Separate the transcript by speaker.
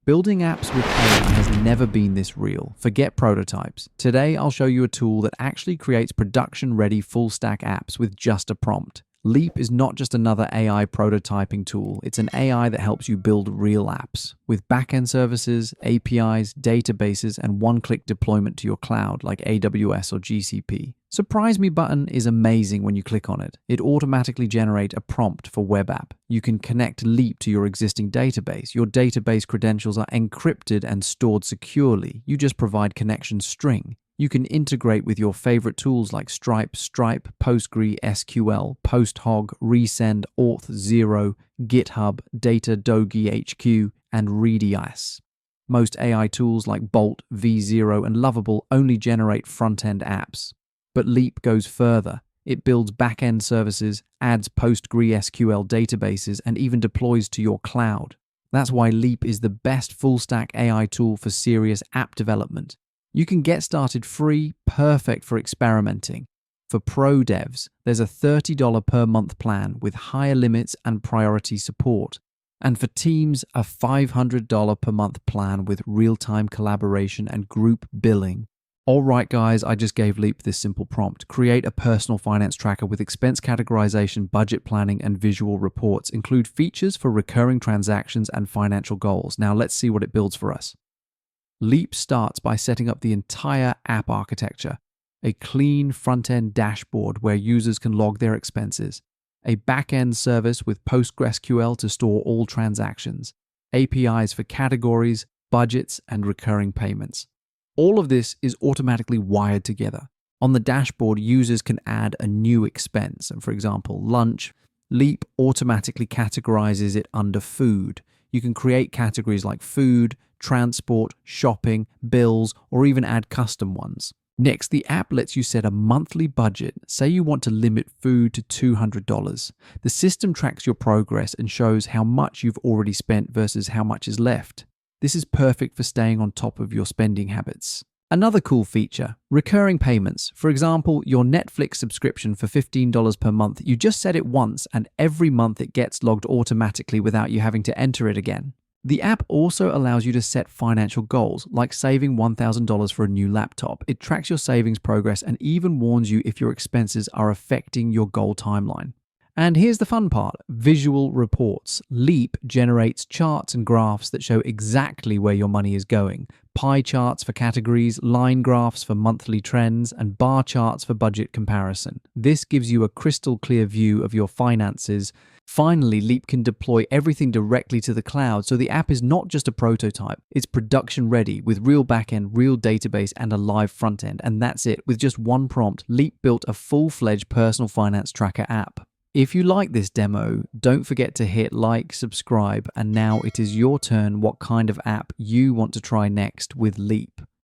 Speaker 1: Building apps with AI has never been this real. Forget prototypes. Today, I'll show you a tool that actually creates production-ready full-stack apps with just a prompt. Leap is not just another AI prototyping tool. It's an AI that helps you build real apps with backend services, APIs, databases, and one-click deployment to your cloud like AWS or GCP. Surprise Me button is amazing when you click on it. It automatically generates a prompt for web app. You can connect Leap to your existing database. Your database credentials are encrypted and stored securely. You just provide connection string. You can integrate with your favorite tools like Stripe, PostgreSQL, PostHog, Resend, Auth0, GitHub, Datadog HQ, and Redis. Most AI tools like Bolt, V0, and Lovable only generate front-end apps. But Leap goes further. It builds back-end services, adds PostgreSQL databases, and even deploys to your cloud. That's why Leap is the best full-stack AI tool for serious app development. You can get started free, perfect for experimenting. For pro devs, there's a $30 per month plan with higher limits and priority support. And for teams, a $500 per month plan with real-time collaboration and group billing. All right, guys, I just gave Leap this simple prompt. Create a personal finance tracker with expense categorization, budget planning, and visual reports. Include features for recurring transactions and financial goals. Now let's see what it builds for us. Leap starts by setting up the entire app architecture, a clean front-end dashboard where users can log their expenses, a back-end service with PostgreSQL to store all transactions, APIs for categories, budgets, and recurring payments. All of this is automatically wired together. On the dashboard, users can add a new expense, and for example, lunch. Leap automatically categorizes it under food. You can create categories like food, transport, shopping, bills, or even add custom ones. Next, the app lets you set a monthly budget. Say you want to limit food to $200. The system tracks your progress and shows how much you've already spent versus how much is left. This is perfect for staying on top of your spending habits. Another cool feature, recurring payments. For example, your Netflix subscription for $15 per month. You just set it once and every month it gets logged automatically without you having to enter it again. The app also allows you to set financial goals, like saving $1,000 for a new laptop. It tracks your savings progress and even warns you if your expenses are affecting your goal timeline. And here's the fun part, visual reports. Leap generates charts and graphs that show exactly where your money is going. Pie charts for categories, line graphs for monthly trends, and bar charts for budget comparison. This gives you a crystal clear view of your finances. Finally, Leap can deploy everything directly to the cloud, so the app is not just a prototype, it's production ready with real backend, real database, and a live frontend. And that's it. With just one prompt, Leap built a full-fledged personal finance tracker app. If you like this demo, don't forget to hit like, subscribe, and now it is your turn what kind of app you want to try next with Leap.